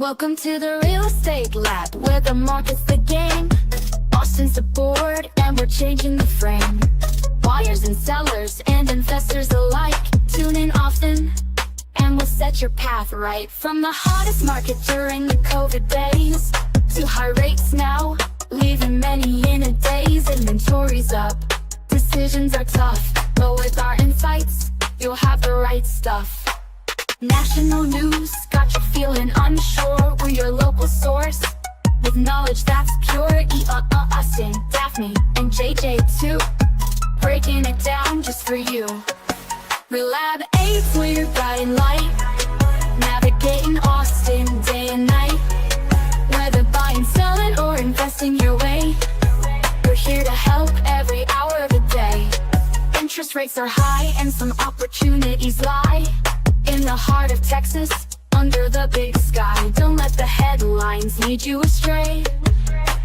Welcome to the real estate lab, where the market's the game. Austin's the board, and we're changing the frame. Buyers and sellers and investors alike, tune in often, and we'll set your path right. From the hottest market during the COVID days, to high rates now, leaving many in a daze. Inventory's up, decisions are tough, but with our insights, you'll have the right stuff. National news got you feeling unsure. We're your local source with knowledge that's pure. Austin, Daphne, and JJ too, breaking it down just for you. Relab 8's where you're guiding light, navigating Austin day and night. Whether buying, selling, or investing your way, we're here to help every hour of the day. Interest rates are high and some opportunities lie in the heart of Texas, under the big sky. Don't let the headlines lead you astray.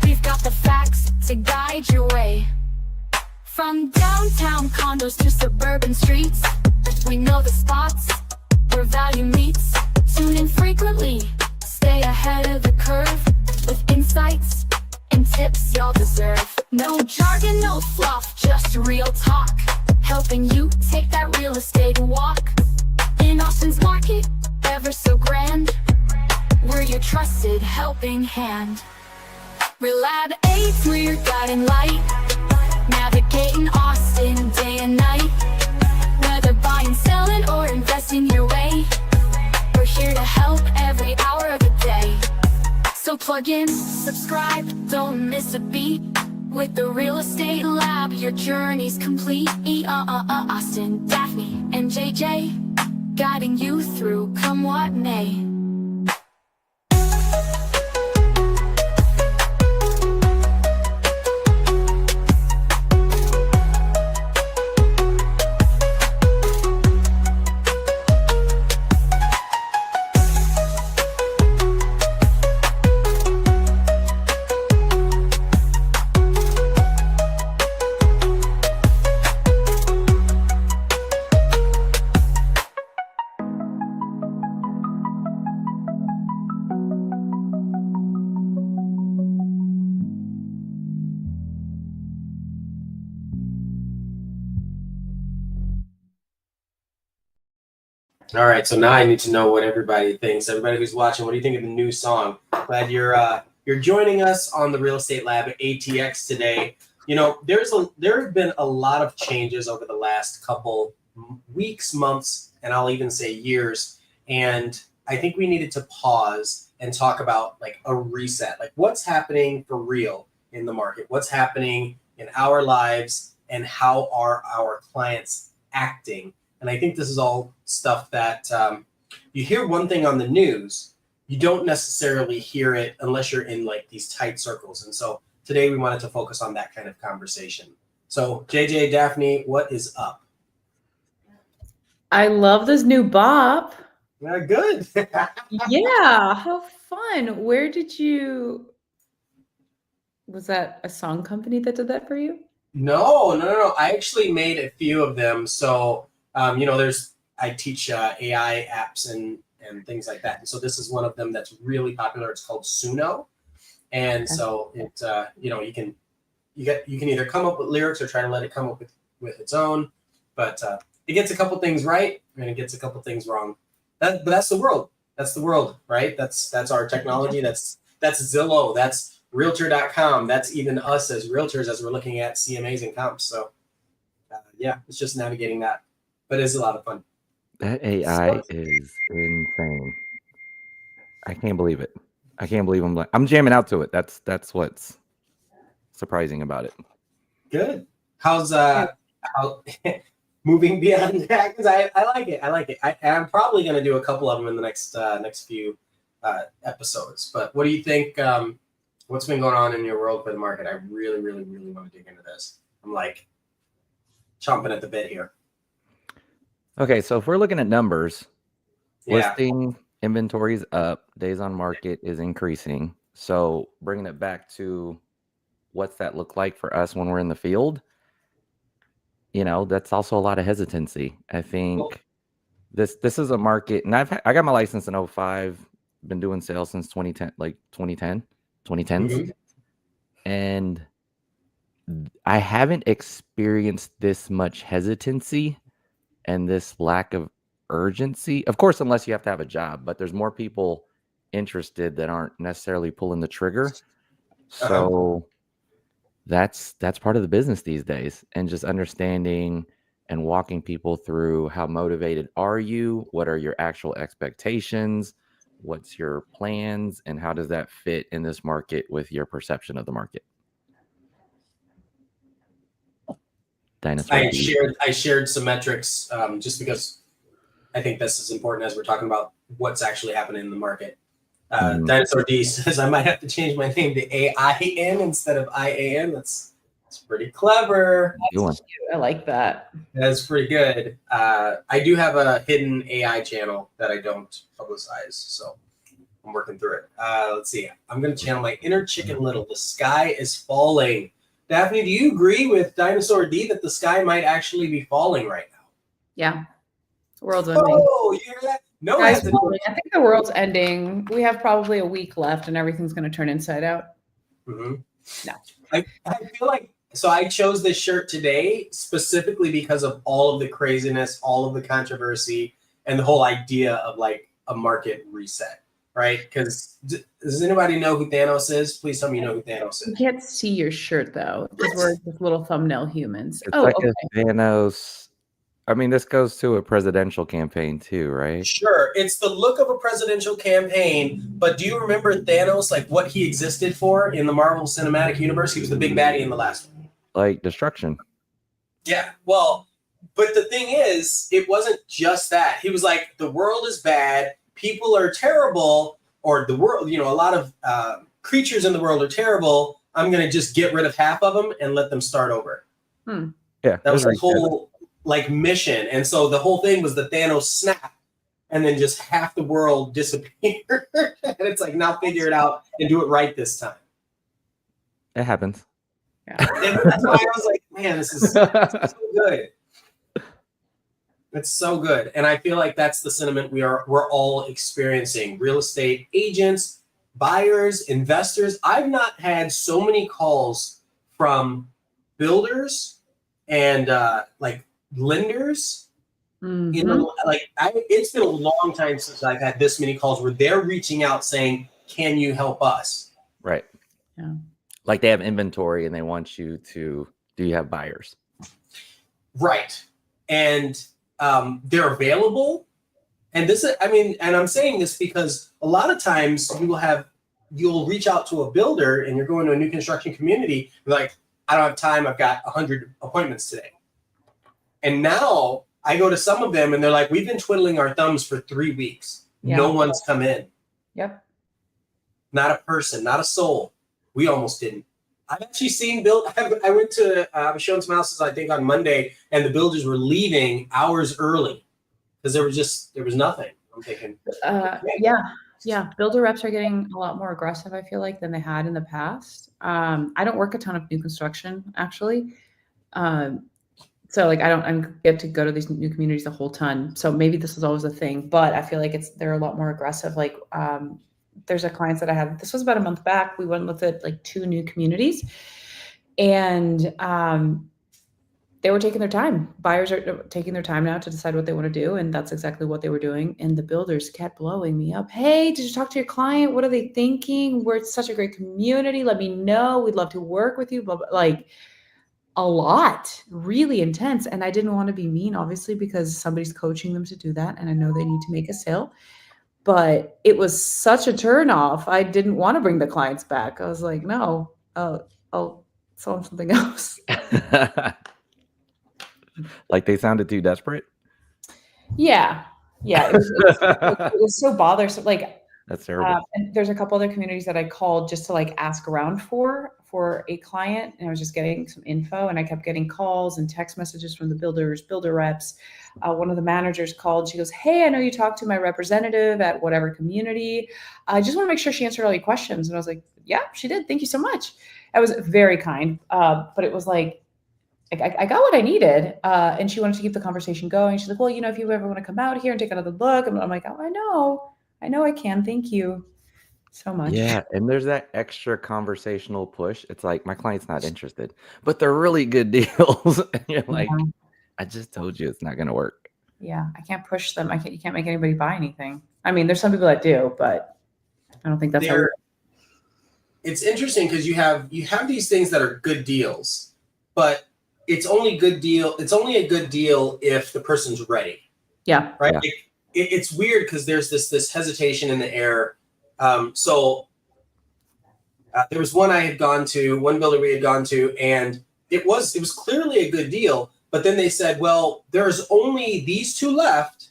We've got the facts to guide your way. From downtown condos to suburban streets, we know the spots where value meets. Tune in frequently, stay ahead of the curve, with insights and tips y'all deserve. No jargon, no fluff, just real talk, helping you take that real estate walk. In Austin's market, ever so grand, we're your trusted helping hand. Relab 8's where you're guiding light, navigating Austin day and night. Whether buying, selling, or investing your way, we're here to help every hour of the day. So plug in, subscribe, don't miss a beat. With the Real Estate Lab, your journey's complete. Austin, Daphne, and JJ, guiding you through, come what may. All right, so now I need to know what everybody thinks. Everybody who's watching, what do you think of the new song? Glad you're joining us on the Real Estate Lab at ATX today. You know, there have been a lot of changes over the last couple weeks, months, and I'll even say years. And I think we needed to pause and talk about like a reset, like what's happening for real in the market, what's happening in our lives, and how are our clients acting. And I think this is all stuff that you hear one thing on the news, you don't necessarily hear it unless you're in like these tight circles. And so today we wanted to focus on that kind of conversation. So JJ, Daphne, what is up? I love this new bop. Yeah, good. Yeah, how fun. Where did you, was that a song company that did that for you? No. I actually made a few of them. So you know, I teach AI apps and things like that. And so this is one of them that's really popular. It's called Suno. And so it, you know, you can either come up with lyrics or try to let it come up with its own, but it gets a couple things right and it gets a couple things wrong. But that's the world. That's the world, right? That's our technology. That's Zillow. That's Realtor.com. That's even us as realtors as we're looking at CMAs and comps. So yeah, it's just navigating that. But it's a lot of fun. That AI is insane. I can't believe it. I can't believe I'm jamming out to it. That's what's surprising about it. Good. How's how moving beyond that? Because I like it. I like it. I'm probably going to do a couple of them in the next few episodes. But what do you think? What's been going on in your world for the market? I really, really, really want to dig into this. I'm like chomping at the bit here. Okay, so if we're looking at numbers, Yeah. listing inventory is up, days on market is increasing. So bringing it back to what's that look like for us when we're in the field, you know, that's also a lot of hesitancy. I think this is a market, and I got my license in 05, been doing sales since 2010, like 2010s. And I haven't experienced this much hesitancy and this lack of urgency. Of course, unless you have to have a job, but there's more people interested that aren't necessarily pulling the trigger. So that's part of the business these days, and just understanding and walking people through how motivated are you, what are your actual expectations, what's your plans, and how does that fit in this market with your perception of the market. Dinosaur I shared some metrics just because I think this is important as we're talking about what's actually happening in the market. Dinosaur D says I might have to change my name to AIN instead of IAN. That's pretty clever. I like that. That's pretty good. I do have a hidden AI channel that I don't publicize, so I'm working through it. Let's see. I'm going to channel my inner Chicken Little. The sky is falling. Daphne, do you agree with Dinosaur D that the sky might actually be falling right now? Yeah. The world's ending. Oh, you hear that? No, I think the world's ending. We have probably a week left and everything's going to turn inside out. No. I feel like, so I chose this shirt today specifically because of all of the craziness, all of the controversy, and the whole idea of like a market reset, right? Because does anybody know who Thanos is? Please tell me you know who Thanos is. You can't see your shirt though, because we're just little thumbnail humans. It's like a Thanos. I mean, this goes to a presidential campaign too, right? Sure. It's the look of a presidential campaign, but do you remember Thanos, like what he existed for in the Marvel Cinematic Universe? He was the big baddie in the last one. Like destruction. Yeah. Well, but the thing is, it wasn't just that. He was like, the world is bad, people are terrible, or the world, a lot of creatures in the world are terrible. I'm going to just get rid of half of them and let them start over. Yeah. That was the whole mission. And so the whole thing was the Thanos snap, and then just half the world disappeared. And it's like, now figure it out and do it right this time. It happens. Yeah. And that's why I was like, man, this is so good. It's so good. And I feel like that's the sentiment we're all experiencing. Real estate agents, buyers, investors. I've not had so many calls from builders and like lenders. It's been a long time since I've had this many calls where they're reaching out saying, can you help us? Right. Yeah. Like they have inventory and they want you to, do you have buyers? Right. And they're available. And this is, and I'm saying this because a lot of times you'll reach out to a builder and you're going to a new construction community. You're like, I don't have time. I've got 100 appointments today. And now I go to some of them and they're like, we've been twiddling our thumbs for 3 weeks. Yeah. No one's come in. Yep. Not a person, not a soul. We almost didn't. I've actually seen I went to, I was showing some houses, I think on Monday, and the builders were leaving hours early because there was nothing. I'm thinking. Yeah. Builder reps are getting a lot more aggressive, I feel like, than they had in the past. I don't work a ton of new construction, actually. So like I get to go to these new communities a whole ton. So maybe this was always a thing, but I feel like they're a lot more aggressive. Like there's a clients that I have, this was about a month back. We went and looked at like 2 new communities and they were taking their time. Buyers are taking their time now to decide what they want to do. And that's exactly what they were doing. And the builders kept blowing me up. Hey, did you talk to your client? What are they thinking? We're such a great community. Let me know. We'd love to work with you. Blah, blah, like a lot, really intense. And I didn't want to be mean, obviously, because somebody's coaching them to do that. And I know they need to make a sale. But it was such a turnoff. I didn't want to bring the clients back. I was like, no, I'll sell them something else. Like they sounded too desperate? Yeah. It was so bothersome. Like, that's terrible. And there's a couple other communities that I called just to like ask around for a client. And I was just getting some info and I kept getting calls and text messages from the builder reps. One of the managers called. She goes, hey, I know you talked to my representative at whatever community. I just want to make sure she answered all your questions. And I was like, yeah, she did. Thank you so much. I was very kind. But it was like, I got what I needed. And she wanted to keep the conversation going. She's like, well, if you ever want to come out here and take another look. I'm like, oh, I know. I know I can. Thank you so much. Yeah, and there's that extra conversational push. It's like my client's not interested, but they're really good deals. And you're like, Yeah. I just told you it's not going to work. Yeah, I can't push them. You can't make anybody buy anything. I mean, there's some people that do, but I don't think that's how. It's interesting because you have these things that are good deals, but it's only a good deal if the person's ready. Yeah. Right. Yeah. It's weird because there's this hesitation in the air. There was one builder we had gone to, and it was clearly a good deal. But then they said, well, there's only these two left,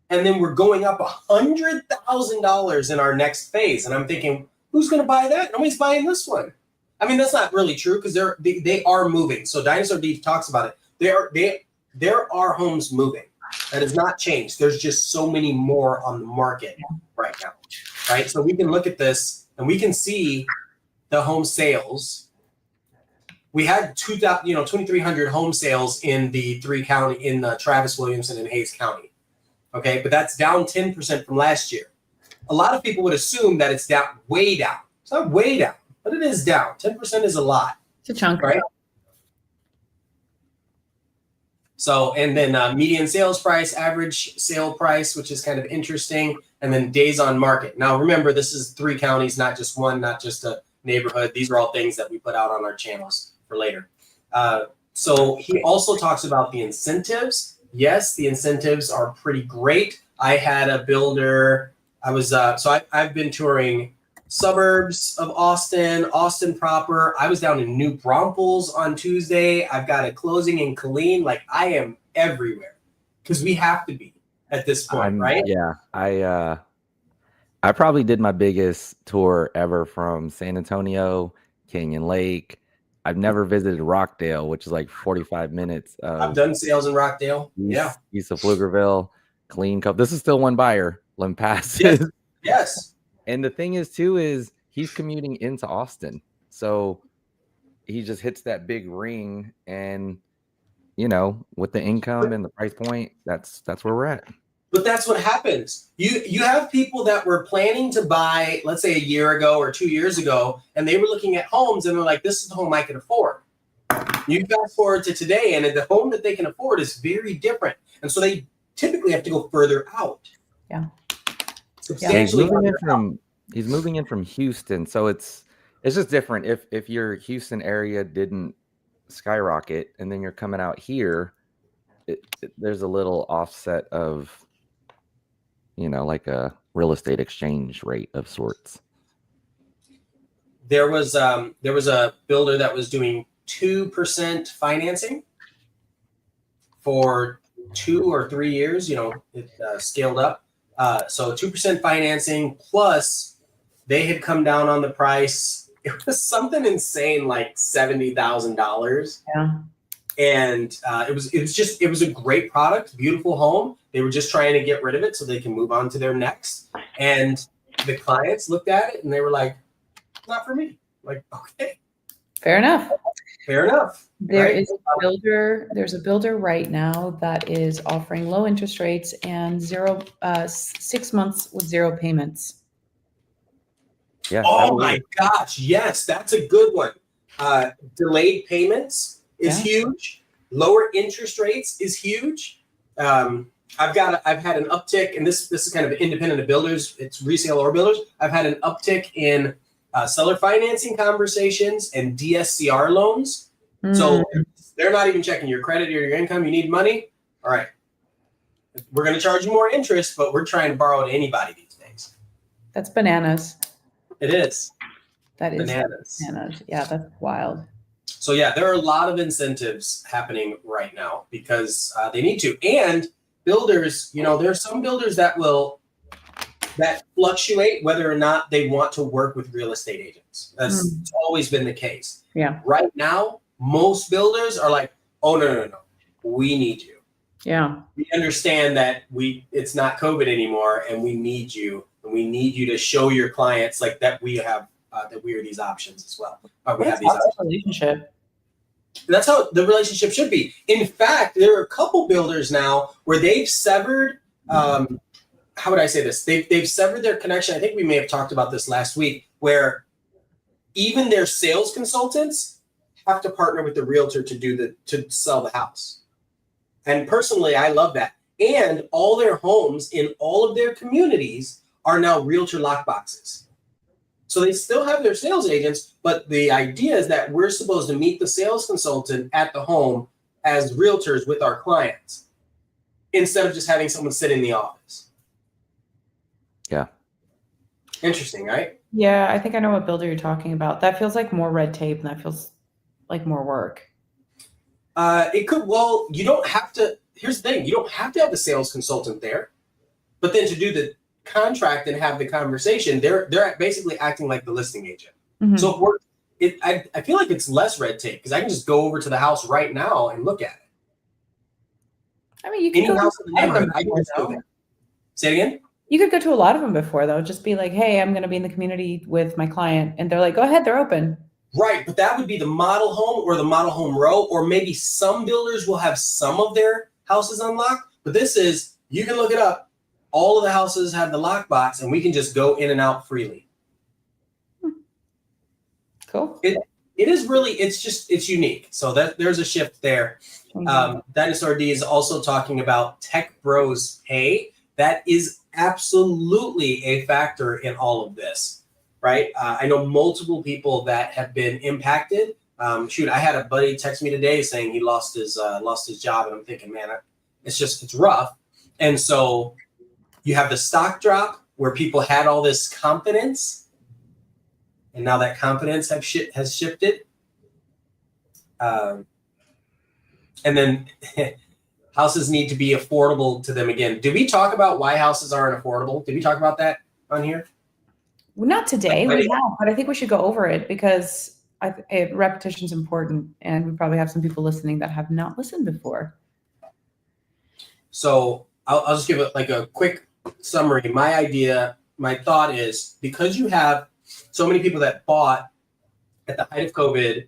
and then we're going up $100,000 in our next phase. And I'm thinking, who's going to buy that? Nobody's buying this one. I mean, that's not really true because they are moving. So Dinosaur Beef talks about it. There are homes moving. That has not changed. There's just so many more on the market right now, right? So we can look at this and we can see the home sales. We had 2,300 home sales in the Travis, Williamson, and Hayes County. Okay, but that's down 10% from last year. A lot of people would assume that it's down, way down. It's not way down, but it is down. 10% is a lot. It's a chunk, right? So, and then median sales price, average sale price, which is kind of interesting, and then days on market. Now, remember, this is 3 counties, not just one, not just a neighborhood. These are all things that we put out on our channels for later. So he also talks about the incentives. Yes, the incentives are pretty great. I had a builder. I've been touring suburbs of Austin proper. I was down in New Braunfels on Tuesday. I've got a closing in Killeen. Like, I am everywhere because we have to be at this point, right? Yeah, I probably did my biggest tour ever from San Antonio, Canyon Lake. I've never visited Rockdale, which is like 45 minutes. I've done sales in Rockdale. East of Pflugerville, Clean Cup. This is still one buyer, Limpasses. Yes. And the thing is, too, is he's commuting into Austin. So he just hits that big ring. And, with the income and the price point, that's where we're at. But that's what happens. You have people that were planning to buy, let's say a year ago or 2 years ago, and they were looking at homes and they're like, this is the home I can afford. You fast forward to today, and the home that they can afford is very different. And so they typically have to go further out. Yeah. Substantially. He's moving in from Houston. So it's just different. If your Houston area didn't skyrocket and then you're coming out here, there's a little offset of, like a real estate exchange rate of sorts. There was a builder that was doing 2% financing for 2 or 3 years. It scaled up. So 2% financing plus they had come down on the price. It was something insane, like $70,000. Yeah. And it was a great product, beautiful home. They were just trying to get rid of it so they can move on to their next. And the clients looked at it and they were like, not for me. Like, okay. Fair enough. Right? There's a builder right now that is offering low interest rates and 6 months with 0 payments. Yeah. Oh my gosh. Yes, that's a good one. Delayed payments is huge. Lower interest rates is huge. I've had an uptick, and this is kind of independent of builders. It's resale or builders. I've had an uptick in seller financing conversations and DSCR loans. So they're not even checking your credit or your income. You need money. All right. We're going to charge you more interest, but we're trying to borrow to anybody these days. That's bananas. It is. That is bananas. Yeah, that's wild. So yeah, there are a lot of incentives happening right now because they need to. And builders, there are some builders that fluctuate whether or not they want to work with real estate agents. That's always been the case. Yeah. Right now, most builders are like, oh, no. We need you. Yeah. We understand that it's not COVID anymore, and we need you. And we need you to show your clients like that we have that we are these options as well. We have these options. Relationship. That's how the relationship should be. In fact, there are a couple builders now where they've severed. how would I say this? They've severed their connection. I think we may have talked about this last week, where even their sales consultants have to partner with the realtor to sell the house. And personally, I love that. And all their homes in all of their communities are now realtor lockboxes. So they still have their sales agents, but the idea is that we're supposed to meet the sales consultant at the home as realtors with our clients, instead of just having someone sit in the office. Yeah. Interesting, right? Yeah, I think I know what builder you're talking about. That feels like more red tape, and that feels like more work. It could, well, you don't have to, here's the thing, you don't have to have the sales consultant there, but then to do the contract and have the conversation, they're basically acting like the listing agent. Mhm. So I feel like it's less red tape because I can just go over to the house right now and look at it. I mean, you could Any go house to in the a lot of neighborhood, them I can before, just go though. there. Say it again? You could go to a lot of them before, though. Just be like, hey, I'm going to be in the community with my client. And they're like, go ahead, they're open. Right, but that would be the model home or the model home row, or maybe some builders will have some of their houses unlocked. But this is, you can look it up. All of the houses have the lockbox, and we can just go in and out freely. Cool. It is really, it's unique. So there's a shift there. Dinosaur D is also talking about tech bros pay. That is absolutely a factor in all of this, right? I know multiple people that have been impacted. I had a buddy text me today saying he lost his job, and I'm thinking, man, it's rough. And so you have the stock drop where people had all this confidence, and now that confidence has shifted. And then houses need to be affordable to them again. Did we talk about why houses aren't affordable? Did we talk about that on here? Well, not today, we have, but I think we should go over it because repetition is important, and we probably have some people listening that have not listened before. So I'll just give it like a quick summary. My thought is, because you have so many people that bought at the height of COVID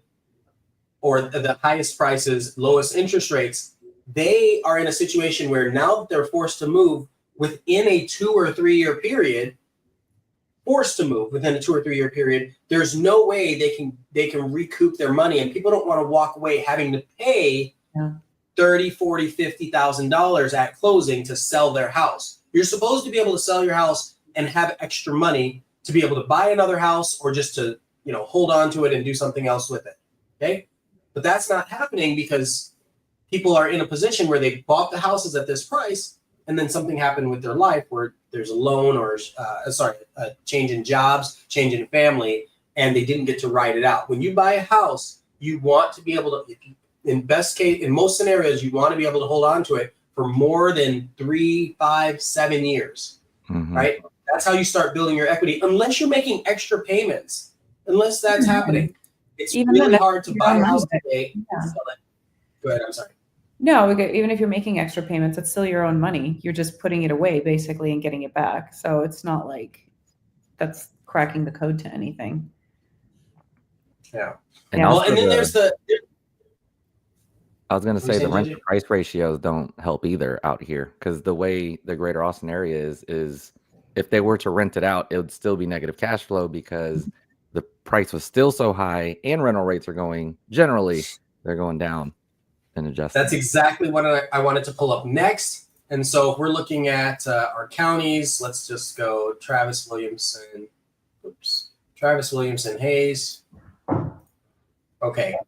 or the highest prices, lowest interest rates, they are in a situation where now that they're forced to move within a 2 or 3 year period, there's no way they can recoup their money, and people don't want to walk away having to pay $30,000, $40,000, $50,000 at closing to sell their house. You're supposed to be able to sell your house and have extra money to be able to buy another house or just to, hold on to it and do something else with it. Okay. But that's not happening because people are in a position where they bought the houses at this price, and then something happened with their life where there's a loan or a change in jobs, change in family, and they didn't get to ride it out. When you buy a house, you want to be able to, in most scenarios, you want to be able to hold on to it for more than 3, 5, 7 years, right? That's how you start building your equity, unless you're making extra payments, unless that's happening. It's Even really then, hard to buy a house today Yeah. and sell it. Go ahead, I'm sorry. No, even if you're making extra payments, it's still your own money. You're just putting it away basically and getting it back. So it's not like that's cracking the code to anything. Yeah. And Yeah. also Well, and then there's I was going to say the saying, rent JJ? to price ratios don't help either out here, because the way the greater Austin area is if they were to rent it out, it would still be negative cash flow because the price was still so high and rental rates are they're going down and adjusting. That's exactly what I wanted to pull up next. And so if we're looking at our counties, let's just go Travis Williamson Hayes. Okay.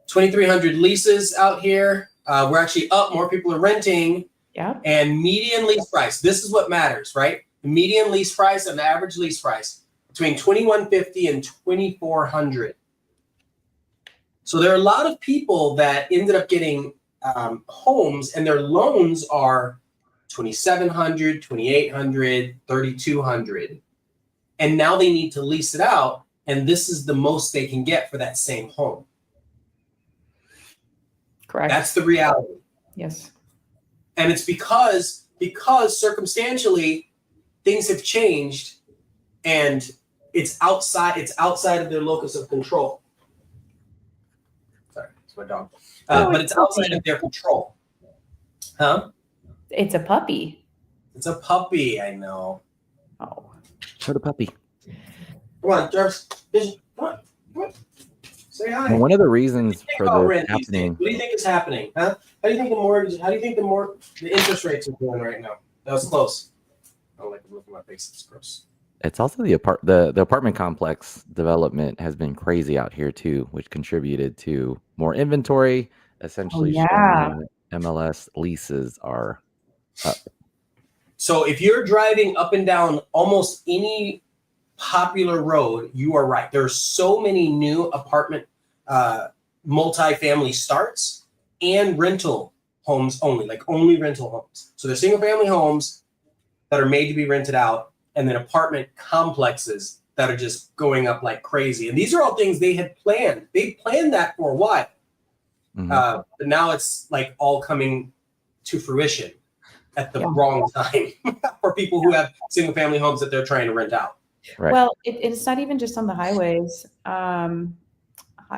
2,300 leases out here. We're actually up. More people are renting. Yeah. And median lease price. This is what matters, right? The median lease price and the average lease price between $2,150 and $2,400. So there are a lot of people that ended up getting homes, and their loans are $2,700, $2,800, $3,200, and now they need to lease it out, and this is the most they can get for that same home. Correct. That's the reality. Yes. And it's because circumstantially things have changed, and it's outside of their locus of control. Sorry, it's my dog. But it's outside of their control. Huh? It's a puppy. It's a puppy. I know. Oh, Show the puppy. Come on, Jarvis. Come on. Come on. Say hi. And one of the reasons Think for about this rent these days. happening, What do you think is happening? Huh? How do you think the interest rates are doing right now? That was close. I don't like the look on my face. It's gross. it's also the apartment complex development has been crazy out here too, which contributed to more inventory, essentially yeah. showing that MLS leases are up. So if you're driving up and down almost any popular road, you are right. There are so many new apartment multifamily starts and rental homes only, like only rental homes. So they're single family homes that are made to be rented out, and then apartment complexes that are just going up like crazy. And these are all things they had planned. They planned that for a while. But now it's like all coming to fruition at the wrong time for people who have single family homes that they're trying to rent out. Right. Well, it's not even just on the highways.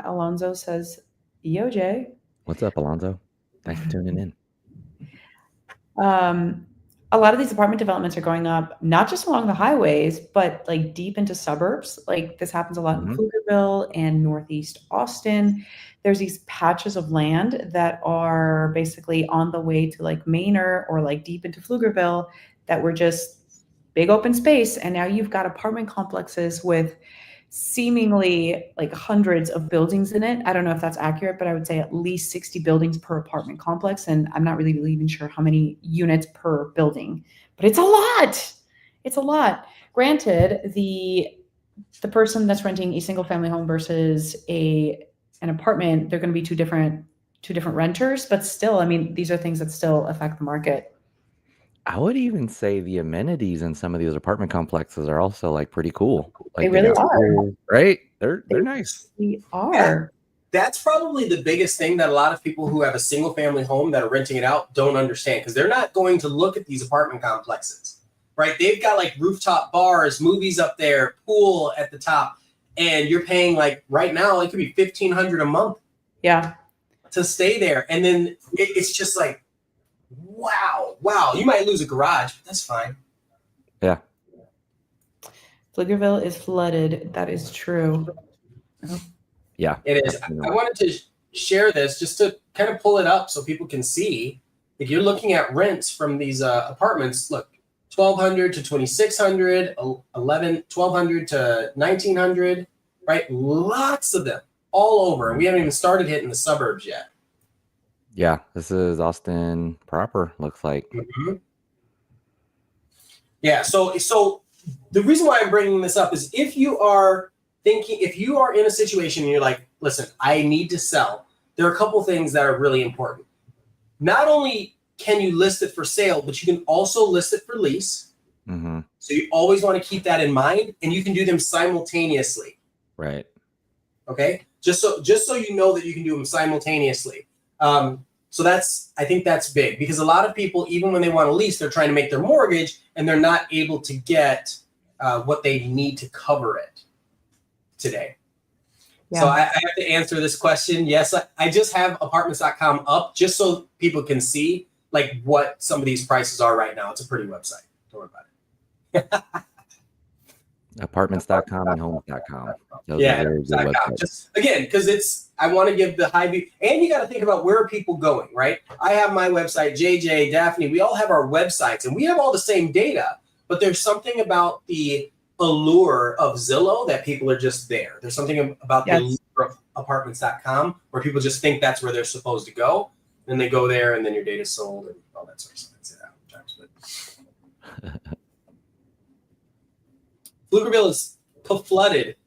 Alonzo says, EOJ. What's up, Alonzo? Thanks for tuning in. A lot of these apartment developments are going up, not just along the highways, but like deep into suburbs. Like this happens a lot in Pflugerville and Northeast Austin. There's these patches of land that are basically on the way to like Manor or like deep into Pflugerville that were just big open space. And now you've got apartment complexes with seemingly like hundreds of buildings in it. I don't know if that's accurate, but I would say at least 60 buildings per apartment complex. And I'm not really even sure how many units per building, but it's a lot. It's a lot. Granted, the person that's renting a single family home versus an apartment, they're going to be two different renters, but still, I mean, these are things that still affect the market. I would even say the amenities in some of these apartment complexes are also like pretty cool. Like They really are. Right? They're nice. We are. Yeah. That's probably the biggest thing that a lot of people who have a single family home that are renting it out don't understand, because they're not going to look at these apartment complexes, right? They've got like rooftop bars, movies up there, pool at the top, and you're paying like right now it could be $1,500 a month. Yeah. To stay there, and then it's just like, wow. You might lose a garage, but that's fine. Yeah. Pflugerville is flooded. That is true. Yeah. It is. I wanted to share this just to kind of pull it up so people can see. If you're looking at rents from these apartments, look, $1,200 to $2,600, $1,200 to $1,900, right? Lots of them all over, and we haven't even started hitting the suburbs yet. Yeah, this is Austin proper, looks like. Mm-hmm. Yeah, so the reason why I'm bringing this up is if you are in a situation and you're like, listen, I need to sell, there are a couple things that are really important. Not only can you list it for sale, but you can also list it for lease. Mm-hmm. So you always want to keep that in mind, and you can do them simultaneously. Right. Okay, just so you know that you can do them simultaneously. So I think that's big, because a lot of people, even when they want to lease, they're trying to make their mortgage and they're not able to get what they need to cover it today. Yeah. So I have to answer this question. Yes, I just have apartments.com up just so people can see like what some of these prices are right now. It's a pretty website. Don't worry about it. Apartments.com and homes.com. Yeah, just again, because I want to give the high view, and you got to think about where are people going, right? I have my website, JJ, Daphne, we all have our websites, and we have all the same data, but there's something about the allure of Zillow that people are just there. There's something about the allure of apartments.com where people just think that's where they're supposed to go, and they go there, and then your data's sold and all that sort of stuff. Pflugerville is flooded.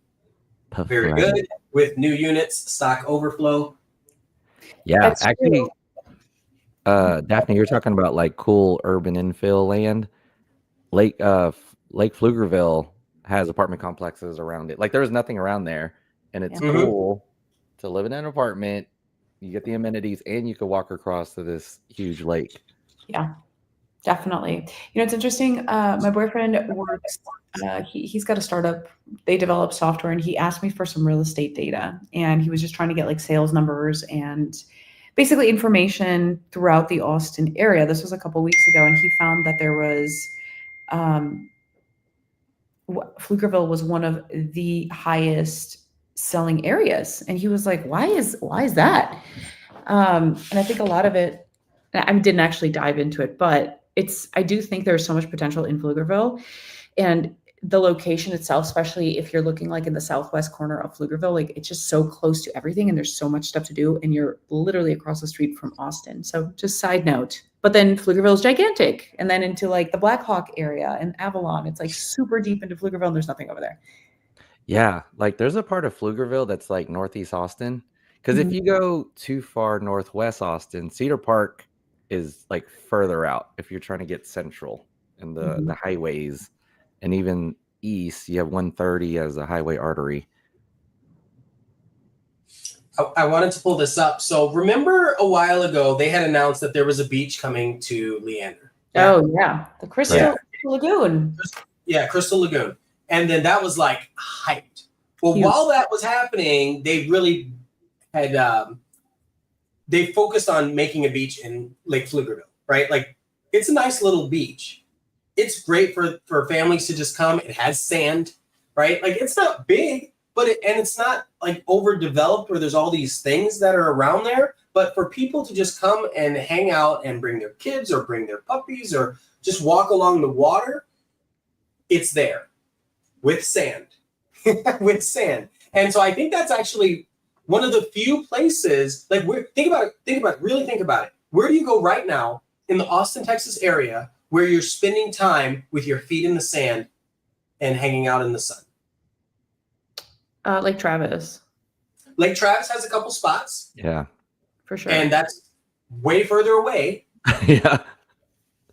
Very good with new units, stock overflow. Yeah, That's actually, Daphne, you're talking about like cool urban infill land. Lake Pflugerville has apartment complexes around it. Like there's nothing around there, and it's cool to live in an apartment. You get the amenities, and you can walk across to this huge lake. Yeah, definitely. You know, it's interesting. My boyfriend works. He's got a startup. They develop software, and he asked me for some real estate data, and he was just trying to get like sales numbers and basically information throughout the Austin area. This was a couple weeks ago, and he found that there was Pflugerville was one of the highest selling areas, and he was like, why is that? And I think a lot of it, I didn't actually dive into it, but I do think there's so much potential in Pflugerville, and the location itself, especially if you're looking like in the southwest corner of Pflugerville, like it's just so close to everything and there's so much stuff to do, and you're literally across the street from Austin. So just side note. But then Pflugerville is gigantic, and then into like the Black Hawk area and Avalon, it's like super deep into Pflugerville and there's nothing over there. Yeah, like there's a part of Pflugerville that's like northeast Austin. Because if you go too far northwest Austin, Cedar Park is like further out if you're trying to get central and the highways. And even east, you have 130 as a highway artery. I wanted to pull this up. So remember a while ago, they had announced that there was a beach coming to Leander. Oh, yeah. The Crystal Lagoon. Yeah, Crystal Lagoon. And then that was like hyped. Well, while that was happening, they really had they focused on making a beach in Lake Pflugerville, right? Like it's a nice little beach. It's great for families to just come. It has sand, right? Like it's not big, but it's not like overdeveloped where there's all these things that are around there. But for people to just come and hang out and bring their kids or bring their puppies or just walk along the water, it's there with sand, with sand. And so I think that's actually one of the few places, like think about it. Where do you go right now in the Austin, Texas area where you're spending time with your feet in the sand and hanging out in the sun? Lake Travis. Lake Travis has a couple spots. Yeah. For sure. And that's way further away. Yeah.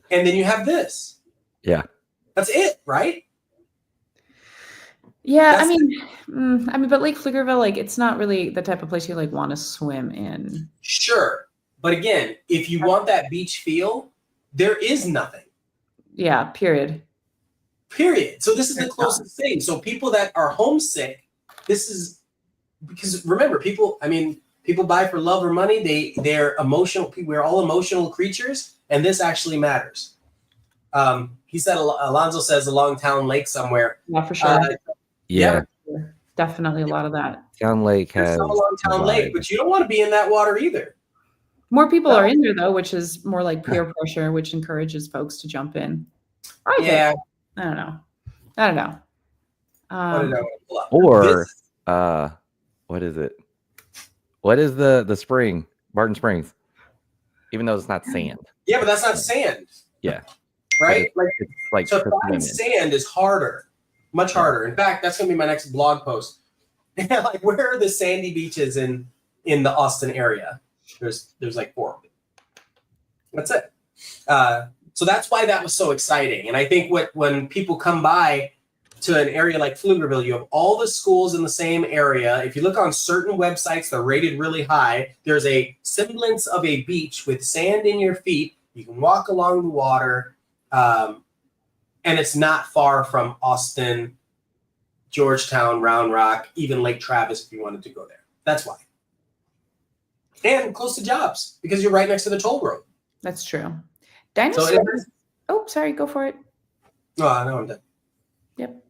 And then you have this. Yeah. That's it, right? Yeah, That's but Lake Pflugerville, like it's not really the type of place you like want to swim in. Sure. But again, if you want that beach feel, there is nothing. Yeah, period. So this is the closest thing. So people that are homesick, this is because remember, people buy for love or money. They're emotional. We're all emotional creatures, and this actually matters. He said, Alonzo says a long town lake somewhere. Yeah, for sure. Yeah. Definitely a lot of that. Town Lake has a long town lake, but you don't want to be in that water either. More people are in there though, which is more like peer pressure, which encourages folks to jump in. I don't know. What did I want to pull up? Or what is it? What is the spring? Barton Springs. Even though it's not sand. Yeah, but that's not sand. Yeah. Right? It's like to find sand is harder. Much harder. In fact, that's going to be my next blog post. Like, where are the sandy beaches in the Austin area? There's like 4 of them. That's it. So that's why that was so exciting. And I think when people come by to an area like Pflugerville, you have all the schools in the same area. If you look on certain websites, they're rated really high. There's a semblance of a beach with sand in your feet. You can walk along the water. And it's not far from Austin, Georgetown, Round Rock, even Lake Travis if you wanted to go there. That's why. And close to jobs because you're right next to the toll road. That's true. Dinosaur. Sorry, go for it. Oh, no, I'm done. Yep.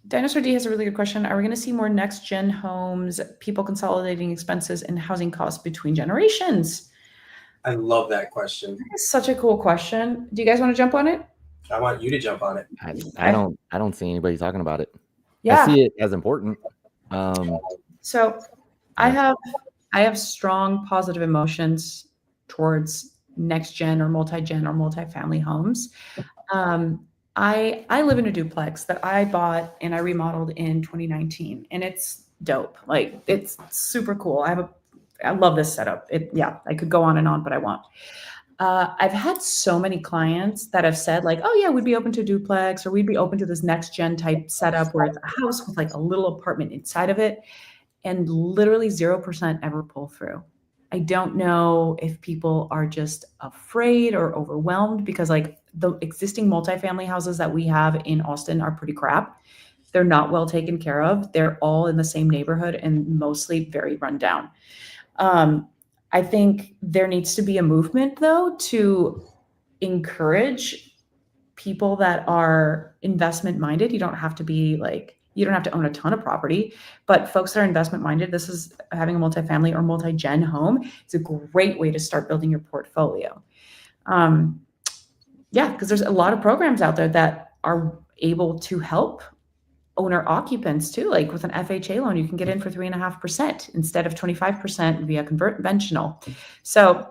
Dinosaur D has a really good question. Are we going to see more next-gen homes, people consolidating expenses and housing costs between generations? I love that question. That is such a cool question. Do you guys want to jump on it? I want you to jump on it. I don't see anybody talking about it. Yeah. I see it as important. So I have strong positive emotions towards next gen or multi-gen or multi-family homes. I live in a duplex that I bought and I remodeled in 2019, and it's dope. Like it's super cool. I love this setup. I could go on and on, but I won't. I've had so many clients that have said like, oh yeah, we'd be open to duplex, or we'd be open to this next gen type setup where it's a house with like a little apartment inside of it. And literally 0% ever pull through. I don't know if people are just afraid or overwhelmed because like the existing multifamily houses that we have in Austin are pretty crap. They're not well taken care of. They're all in the same neighborhood and mostly very run down. I think there needs to be a movement, though, to encourage people that are investment minded. You don't have to own a ton of property, but folks that are investment minded, this is having a multifamily or multi-gen home. It's a great way to start building your portfolio. Because there's a lot of programs out there that are able to help owner occupants too. Like with an FHA loan, you can get in for 3.5% instead of 25% via conventional. So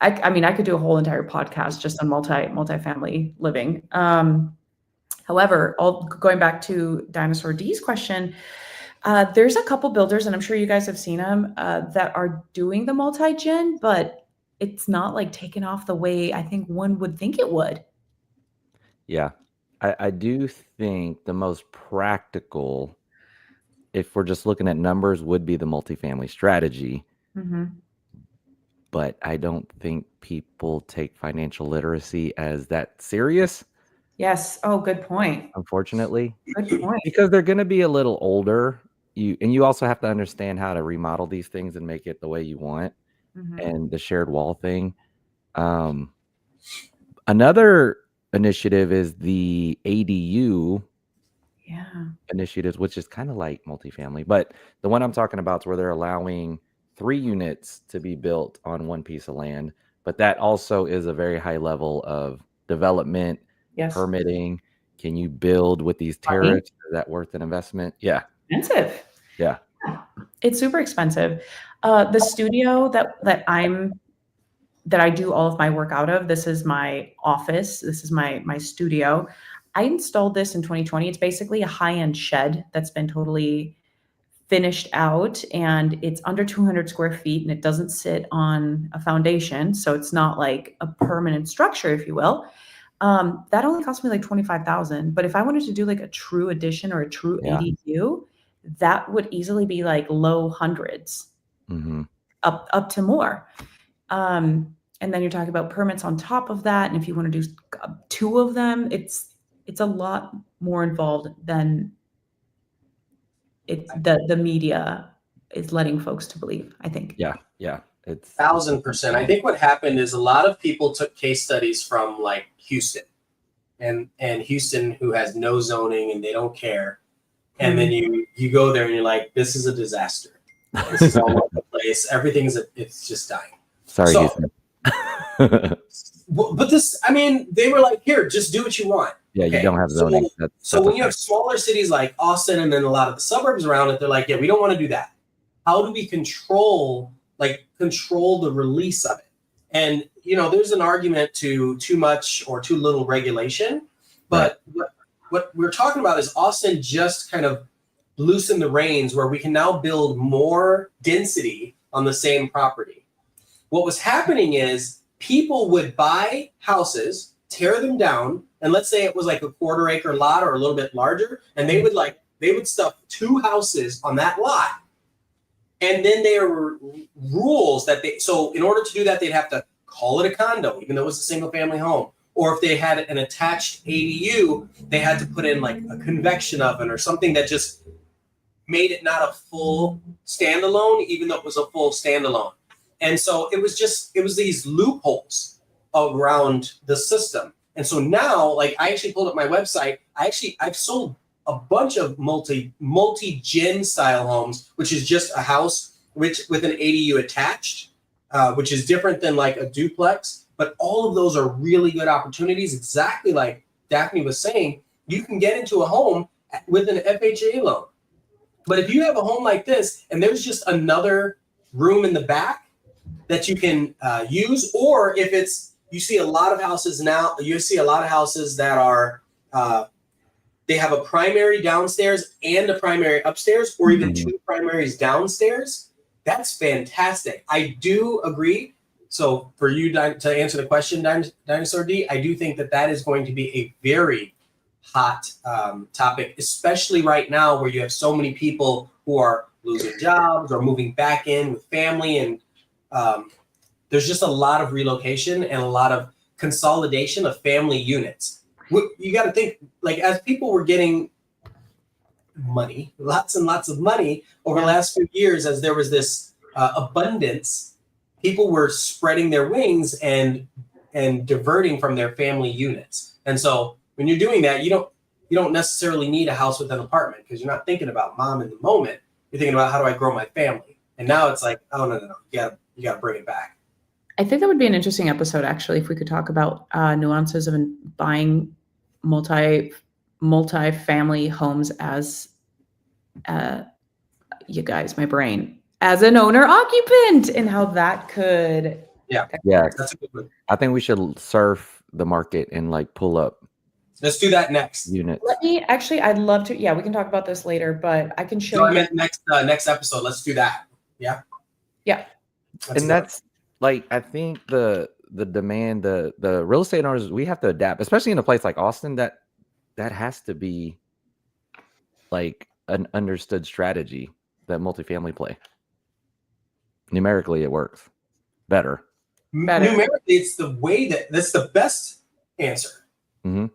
I mean, I could do a whole entire podcast just on multifamily living. However, going back to Dinosaur D's question, there's a couple builders, and I'm sure you guys have seen them, that are doing the multi-gen, but it's not like taken off the way I think one would think it would. Yeah. I do think the most practical, if we're just looking at numbers, would be the multifamily strategy. Mm-hmm. But I don't think people take financial literacy as that serious. Yes. Oh, good point. Unfortunately. Good point. Because they're going to be a little older. You also have to understand how to remodel these things and make it the way you want. Mm-hmm. And the shared wall thing. Another initiative is the ADU initiatives, which is kind of like multifamily, but the one I'm talking about is where they're allowing 3 units to be built on one piece of land, but that also is a very high level of development, permitting. Can you build with these tariffs? Is that worth an investment? Yeah. Expensive. Yeah. It's super expensive. The studio that I do all of my work out of, this is my office. This is my studio. I installed this in 2020. It's basically a high-end shed that's been totally finished out, and it's under 200 square feet, and it doesn't sit on a foundation. So it's not like a permanent structure, if you will. That only cost me like $25,000. But if I wanted to do like a true addition or a true ADU, that would easily be like low hundreds, up to more. And then you're talking about permits on top of that. And if you want to do 2 of them, it's a lot more involved than the media is letting folks to believe, I think. Yeah. It's 1,000%. I think what happened is a lot of people took case studies from like Houston and Houston, who has no zoning and they don't care. And then you go there and you're like, this is a disaster. This is all over the place. It's just dying. Sorry, so, Houston. But this, I mean, they were like, here, just do what you want. Yeah, okay. You don't have zoning. So when you have smaller cities like Austin and then a lot of the suburbs around it, they're like, yeah, we don't want to do that. How do we control the release of it? And, there's an argument to too much or too little regulation. But what we're talking about is Austin just kind of loosened the reins where we can now build more density on the same property. What was happening is people would buy houses, tear them down, and let's say it was like a 1/4 acre lot or a little bit larger, and they would stuff 2 houses on that lot. And then there were rules so in order to do that, they'd have to call it a condo, even though it was a single family home. Or if they had an attached ADU, they had to put in like a convection oven or something that just made it not a full standalone, even though it was a full standalone. And so it was these loopholes around the system. And so now, like, I actually pulled up my website. I've sold a bunch of multi-gen style homes, which is just a house with an ADU attached, which is different than like a duplex. But all of those are really good opportunities. Exactly like Daphne was saying, you can get into a home with an FHA loan. But if you have a home like this and there's just another room in the back that you can use, or if you see a lot of houses that are, they have a primary downstairs and a primary upstairs, or even 2 primaries downstairs. That's fantastic. I do agree. So for you to answer the question, Dinosaur D, I do think that is going to be a very hot topic, especially right now where you have so many people who are losing jobs or moving back in with family. And there's just a lot of relocation and a lot of consolidation of family units. You got to think, like, as people were getting money, lots and lots of money over the last few years, as there was this abundance. people were spreading their wings and diverting from their family units. And so when you're doing that, you don't necessarily need a house with an apartment because you're not thinking about mom in the moment. You're thinking about how do I grow my family? And now it's like, oh no, you gotta bring it back. I think that would be an interesting episode, actually, if we could talk about nuances of buying multi-family homes as, you guys, my brain, as an owner occupant, and how that could. Yeah, Yes. that's a good one. I think we should surf the market and like pull up Let's do that next. units. I'd love to. Yeah, we can talk about this later, but I can show So you. I meant next episode. Let's do that. Yeah. Yeah. That's like, I think the demand, the real estate owners, we have to adapt, especially in a place like Austin. That has to be like an understood strategy that multifamily play. Numerically, it works better. Numerically, it's that's the best answer. Mm-hmm.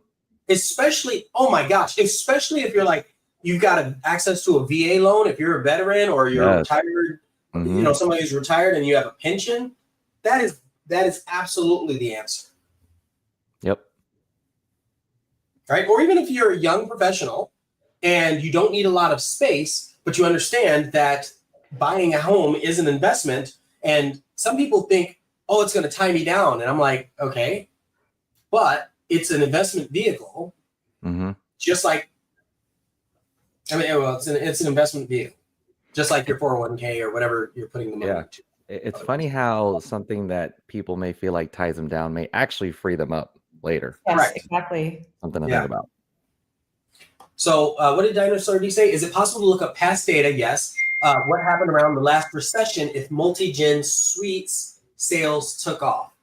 Especially, oh my gosh, especially if you're like, you've got access to a VA loan, if you're a veteran or you're retired, Mm-hmm. Somebody who's retired and you have a pension, that is absolutely the answer. Yep. Right? Or even if you're a young professional and you don't need a lot of space, but you understand that buying a home is an investment. And some people think, oh, it's going to tie me down. And I'm like, okay, but it's an investment vehicle. Mm-hmm. Just like, it's an investment vehicle, just like your 401k or whatever you're putting the money into. It's funny how something that people may feel like ties them down may actually free them up later. Yes, Correct. exactly. Something to think about. So what did Dinosaur D say? Is it possible to look up past data? Yes. What happened around the last recession if multi-gen suites sales took off?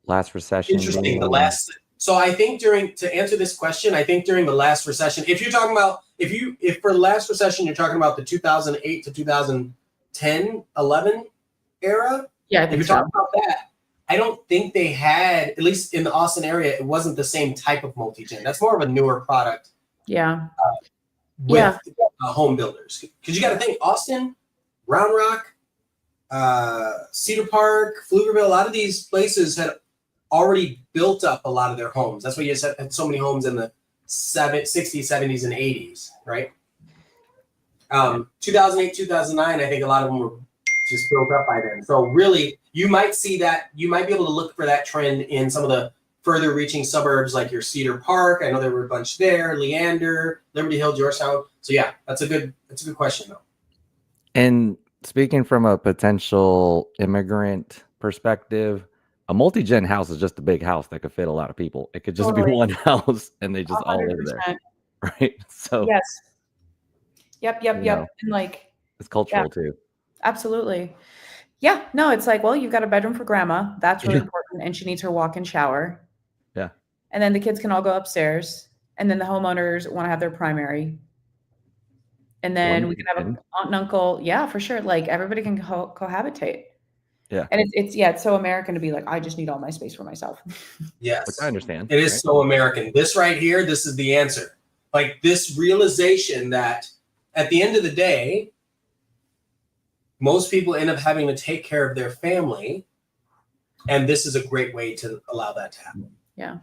Last recession. Interesting. So I think to answer this question, I think during the last recession, if you're talking about, if for the last recession, you're talking about the 2008 to 2010, 11 era. Yeah, I If think you're so. talking about that, I don't think they had, at least in the Austin area, it wasn't the same type of multi-gen. That's more of a newer product. Yeah. With home builders. Because you got to think, Austin, Round Rock, Cedar Park, Pflugerville, a lot of these places had already built up a lot of their homes. That's why you had so many homes in the 60s, 70s, and 80s, right? 2008, 2009, I think a lot of them were just built up by then. So really, you might see that, you might be able to look for that trend in some of the further reaching suburbs like your Cedar Park. I know there were a bunch there, Leander, Liberty Hill, Georgetown. So yeah, that's a good question though. And speaking from a potential immigrant perspective, a multi-gen house is just a big house that could fit a lot of people. It could just be one house and they just all live there. Right. So yes. Yep. know, And like, it's cultural too. absolutely. Yeah. No, it's like, well, you've got a bedroom for grandma. That's really important. And she needs her walk-in shower. Yeah. And then the kids can all go upstairs. And then the homeowners want to have their primary. And then we can have an aunt and uncle. Yeah, for sure. Like everybody can cohabitate. Yeah. And it's so American to be like, I just need all my space for myself. Yes. Which I understand. It is so American. This right here, this is the answer. Like this realization that at the end of the day, most people end up having to take care of their family. And this is a great way to allow that to happen. Yeah.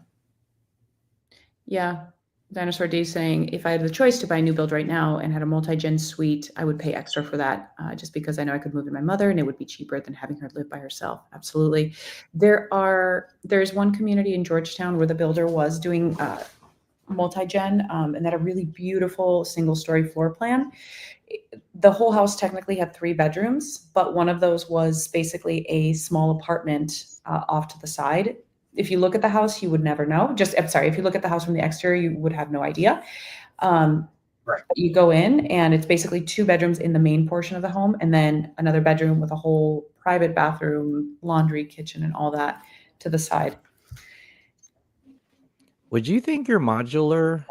Yeah. Dinosaur D saying, if I had the choice to buy a new build right now and had a multi-gen suite, I would pay extra for that just because I know I could move in my mother and it would be cheaper than having her live by herself. Absolutely. There's one community in Georgetown where the builder was doing multi-gen and that had a really beautiful single-story floor plan. The whole house technically had 3 bedrooms, but one of those was basically a small apartment off to the side. If you look at the house, you would never know. If you look at the house from the exterior, you would have no idea. Right. You go in and it's basically 2 bedrooms in the main portion of the home and then another bedroom with a whole private bathroom, laundry, kitchen, and all that to the side. Would you think your modular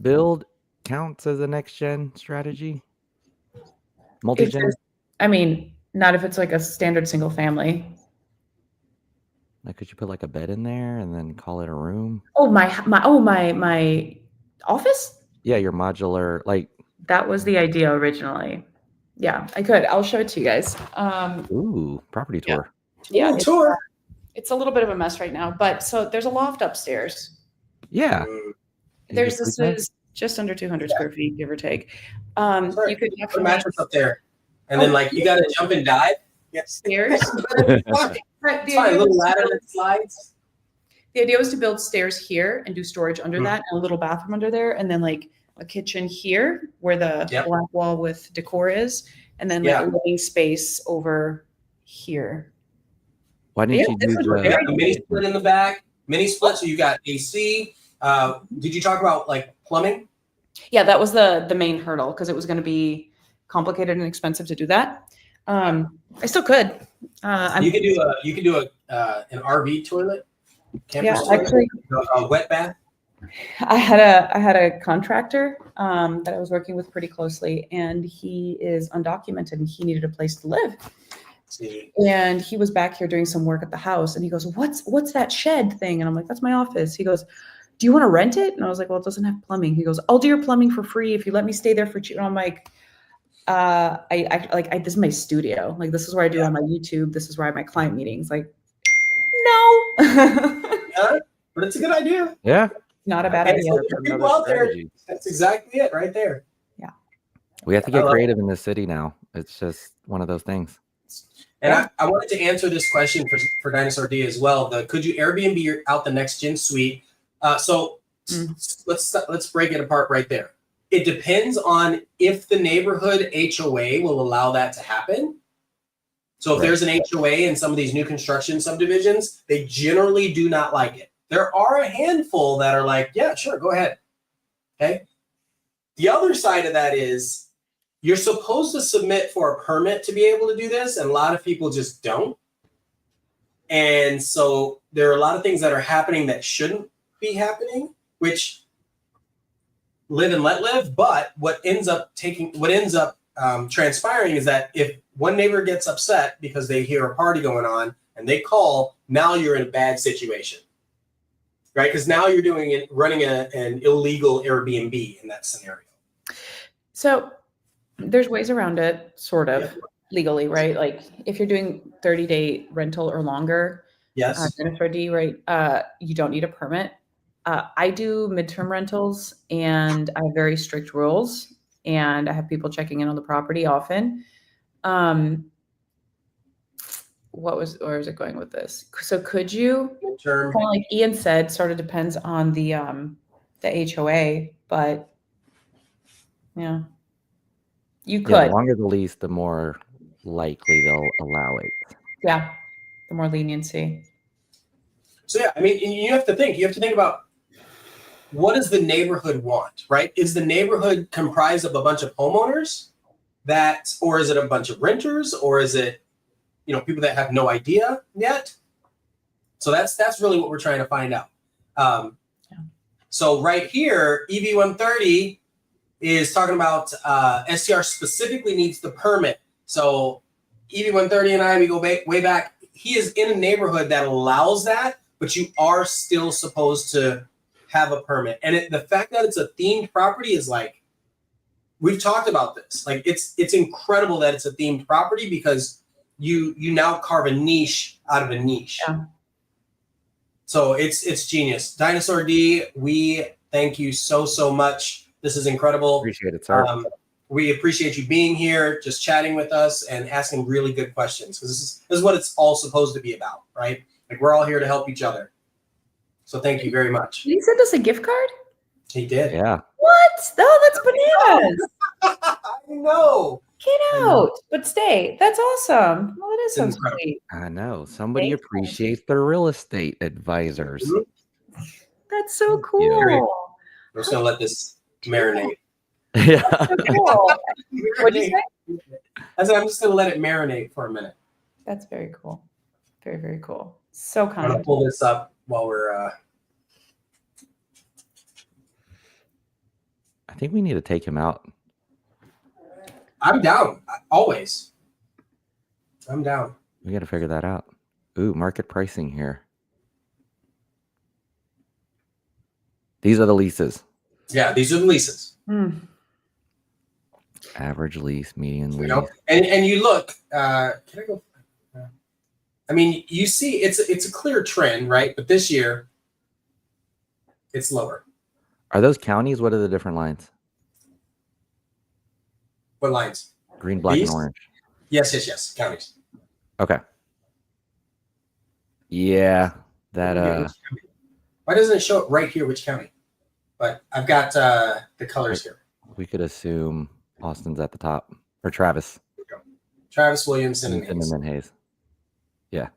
build counts as a next gen strategy? Multi-gen? Not if it's like a standard single family. Like, could you put like a bed in there and then call it a room? Oh, my office? Yeah, your modular, like. That was the idea originally. Yeah, I could. I'll show it to you guys. Ooh, property tour. Yeah, Ooh, tour. it's a little bit of a mess right now, but so there's a loft upstairs. Yeah. This is just under 200 square feet, give or take. Sorry. You could Put a definitely mattress up there, and then like you got to jump and dive. Yes. stairs. It's fine. It's fine. A little ladder that slides. The idea was to build stairs here and do storage under Mhm. that, and a little bathroom under there, and then like a kitchen here where the Yep. black wall with decor is, and then like a living space over here. Why didn't Yeah, you this do was They the got the mini split in the back. Mini split, so you got AC. Did you talk about like plumbing? Yeah, that was the main hurdle because it was going to be complicated and expensive to do that. I still could. You could do an RV toilet. Yeah, Toilet, actually, a wet bath. I had a contractor that I was working with pretty closely, and he is undocumented, and he needed a place to live. See. And he was back here doing some work at the house, and he goes, "What's that shed thing?" And I'm like, "That's my office." He goes, "Do you want to rent it?" And I was like, "Well, it doesn't have plumbing." He goes, "I'll do your plumbing for free if you let me stay there for cheap." And I'm like, this is my studio. Like, this is where I do all my YouTube. This is where I have my client meetings. Like, no, Yeah, but it's a good idea. Yeah. not a bad And idea. so for people out there, Strategy. that's exactly it right there. We have to I get love creative in this city now. It's just one of those things. And I wanted to answer this question for Dinosaur D as well. Could you Airbnb out the next gen suite? Let's break it apart right there. It depends on if the neighborhood HOA will allow that to happen. So if there's an HOA in some of these new construction subdivisions, they generally do not like it. There are a handful that are like, yeah, sure, go ahead. Okay. The other side of that is you're supposed to submit for a permit to be able to do this, and a lot of people just don't. And so there are a lot of things that are happening that shouldn't be happening, which live and let live. But what ends up transpiring is that if one neighbor gets upset because they hear a party going on and they call, now you're in a bad situation, right? Because now you're running an illegal Airbnb in that scenario. So there's ways around it, sort of legally, right? Like if you're doing 30-day rental or longer, Yes. Dinosaur D, right? You don't need a permit. I do midterm rentals, and I have very strict rules, and I have people checking in on the property often. Where is it going with this? So could you, Midterm. kind of like Ian said, sort of depends on the HOA, but yeah, you could. Yeah, the longer the lease, the more likely they'll allow it. Yeah, the more leniency. So yeah, I mean, you have to think about what does the neighborhood want, right? Is the neighborhood comprised of a bunch of homeowners or is it a bunch of renters, or is it, people that have no idea yet? So that's really what we're trying to find out. So right here, EV130 is talking about STR specifically needs the permit. So EV130 and I, we go way back. He is in a neighborhood that allows that, but you are still supposed to have a permit. And the fact that it's a themed property is like, we've talked about this. Like it's incredible that it's a themed property because you now carve a niche out of a niche. Yeah. So it's genius. Dinosaur D, we thank you so much. This is incredible. Appreciate it, sir. We appreciate you being here, just chatting with us and asking really good questions, because this is what it's all supposed to be about, right? Like we're all here to help each other. So thank you very much. Did he send us a gift card? He did. Yeah. What? Oh, that's bananas. I know. Get out, but stay. That's awesome. Well, that is so Incredible. sweet. I know. Somebody Thanks. appreciates their real estate advisors. Mhm. That's so Yeah. cool. I'm just gonna let this marinate. Yeah. So cool. What'd you say? I said I'm just gonna let it marinate for a minute. That's very cool. Very, very cool. So I'm gonna kind. pull this up while we're. I think we need to take him out. I'm down. Always. I'm down. We got to figure that out. Ooh, market pricing here. These are the leases. Yeah, these are the leases. Average lease, median You lease. know, and you look. Can I go? I mean, you see, it's a clear trend, right? But this year, it's lower. Are those counties? What are the different lines? What lines? Green, black, These? and orange. Yes. Counties. Okay. Yeah, that Why doesn't it show it right here? Which county? But I've got the colors here. we could assume Austin's at the top, or Travis. Travis, Williamson, and And Hayes. then Hayes. Yeah.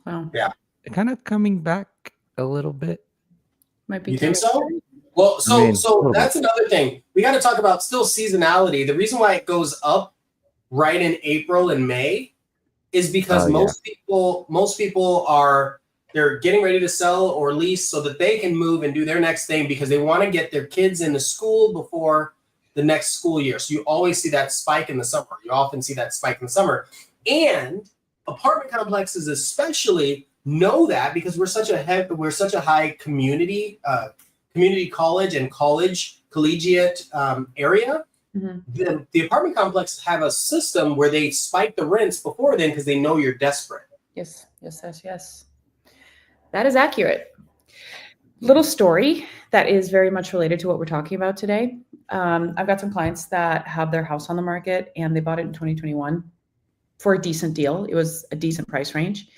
Wow. Kind of coming back a little bit. Might be. You think so? Well, so I mean, a so little that's another thing. We got to talk about still seasonality. The reason why it goes up right in April and May is because most people are they're getting ready to sell or lease so that they can move and do their next thing because they want to get their kids into school before the next school year. So you always see that spike in the summer. You often see that spike in the summer. And apartment complexes especially know that because we're such a high community college and collegiate area. Mhm. The apartment complexes have a system where they spike the rents before then because they know you're desperate. Yes. That is accurate. Little story that is very much related to what we're talking about today. I've got some clients that have their house on the market and they bought it in 2021 for a decent deal. It was a decent price range.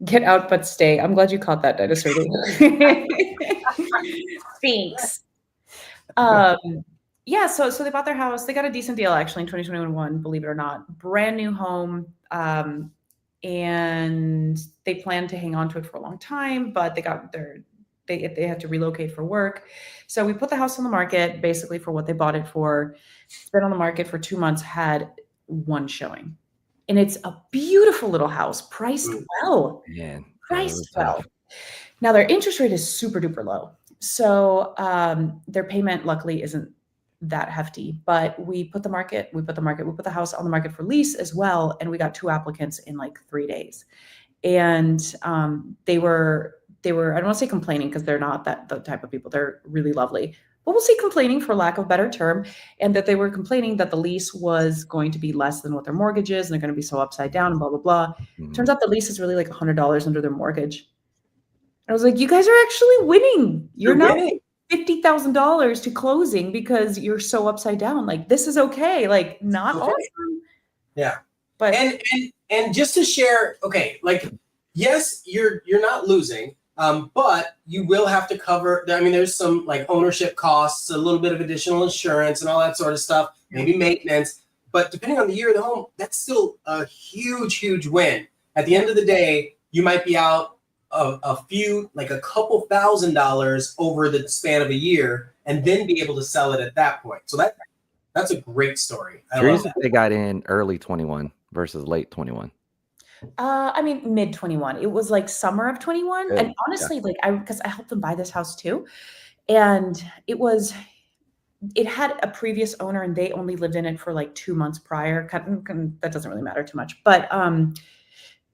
Get out but stay. I'm glad you caught that, dinosaur. Thanks. Yeah, so they bought their house. They got a decent deal actually in 2021, believe it or not. Brand new home. And they planned to hang on to it for a long time, but they had to relocate for work. So we put the house on the market basically for what they bought it for. It's been on the market for 2 months, had one showing. And it's a beautiful little house, priced well. Man, Priced well. Now their interest rate is super duper low. So their payment luckily isn't that hefty, but we put the house on the market for lease as well. And we got 2 applicants in like 3 days. And they were, I don't want to say complaining because they're not the type of people. They're really lovely, but we'll say complaining for lack of a better term. And that they were complaining that the lease was going to be less than what their mortgage is. And they're going to be so upside down and blah, blah, blah. Mm-hmm. Turns out the lease is really like $100 under their mortgage. I was like, you guys are actually winning. You're not winning. $50,000 to closing because you're so upside down. Like, this is okay. Like, not Okay. awesome. Yeah. But And just to share, okay, like, yes, you're not losing, but you will have to cover. I mean, there's some like ownership costs, a little bit of additional insurance, and all that sort of stuff. Maybe maintenance, but depending on the year of the home, that's still a huge win. At the end of the day, you might be out a couple $1,000s over the span of a year, and then be able to sell it at that point. So that's a great story. Curious if they got in early 21 versus late 21. I mean, mid 21. It was like summer of 21. Good. And honestly, because I helped them buy this house too. And it had a previous owner and they only lived in it for like 2 months prior. That doesn't really matter too much. But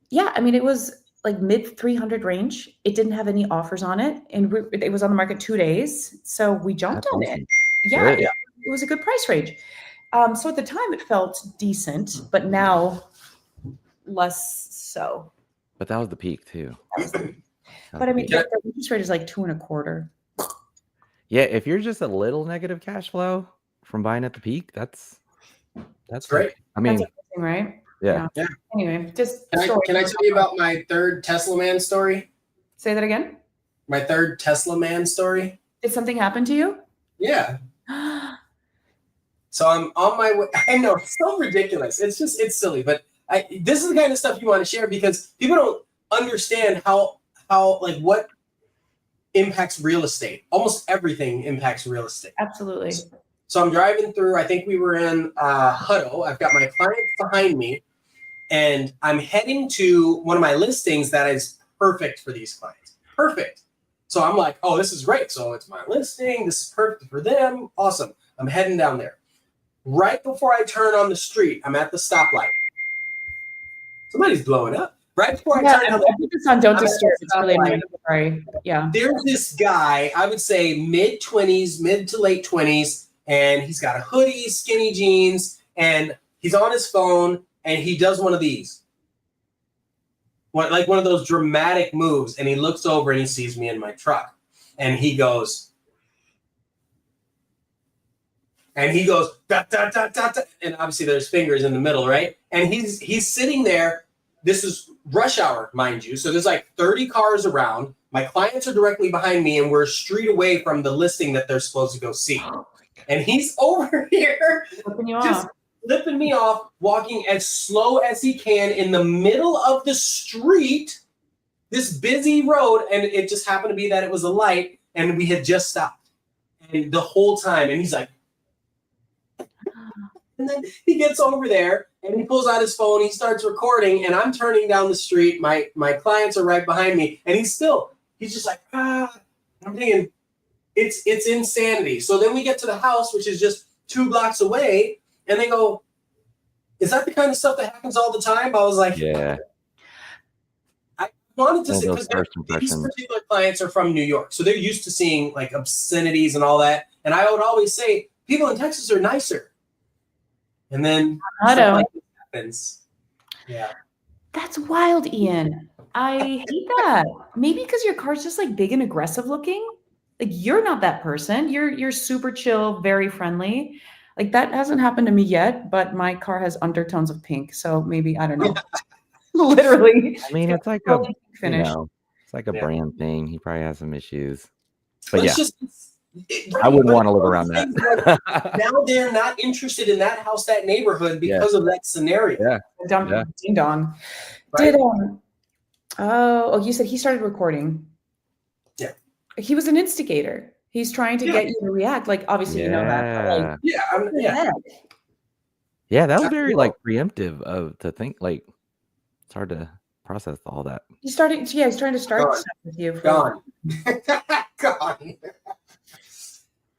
yeah, I mean, it was like mid 300 range. It didn't have any offers on it. And it was on the market 2 days. So we jumped on it. Yeah, Good. it was a good price range. So at the time it felt decent, but now less so. But that was the peak too. But I mean, the interest rate is like 2.25. Yeah, if you're just a little negative cash flow from buying at the peak, that's great. I mean, That's amazing, right? yeah. Anyway, just Can I tell you about my third Tesla man story? say that again. My third Tesla man story? Did something happen to you? Yeah. So I'm on my way. I know it's so ridiculous. It's silly, but this is the kind of stuff you want to share because people don't understand how like what impacts real estate. Almost everything impacts real estate. Absolutely. So I'm driving through. I think we were in Hutto. I've got my clients behind me, and I'm heading to one of my listings that is perfect for these clients. Perfect. So I'm like, oh, this is great. So it's my listing. This is perfect for them. Awesome. I'm heading down there. Right before I turn on the street, I'm at the stoplight. Somebody's blowing up. right before Yeah, I turned I put this on Don't I'm at Disturb. the It's really stoplight. annoying. Sorry. Yeah. There's this guy, I would say mid to late 20s, and he's got a hoodie, skinny jeans, and he's on his phone, and he does one of these. Like one of those dramatic moves, and he looks over and he sees me in my truck, and he goes, da, da, da, da, da, and obviously there's fingers in the middle, right? And he's sitting there. This is rush hour, mind you. So there's like 30 cars around. My clients are directly behind me, and we're a street away from the listing that they're supposed to go see. And he's over here just flipping me off, walking as slow as he can in the middle of the street, this busy road. And it just happened to be that it was a light, and we had just stopped. And the whole time, and he's like, and then he gets over there and he pulls out his phone, he starts recording, and I'm turning down the street. My clients are right behind me, and he's just like, ah. I'm thinking, it's insanity. So then we get to the house, which is just 2 blocks away, and they go, is that the kind of stuff that happens all the time? I was like, Yeah. I wanted to say, Those first these impressions. particular clients are from New York, so they're used to seeing like obscenities and all that. And I would always say, people in Texas are nicer. And then stuff like this happens. Yeah. That's wild, Ian. I hate that. Maybe because your car's just like big and aggressive looking. Like you're not that person. You're super chill, very friendly. Like that hasn't happened to me yet, but my car has undertones of pink. So maybe, I don't know. Literally. I mean, it's like a it's like a brand thing. He probably has some issues. But yeah, I wouldn't want to live around that. Now they're not interested in that house, that neighborhood, because of that scenario. Yeah. Ding dong. Right? You said he started recording. Yeah. He was an instigator. He's trying to get you to react. Like, obviously, you know that. But like, yeah, that was very like preemptive to think. Like, it's hard to process all that. He's trying to start stuff with you. Gone. Gone.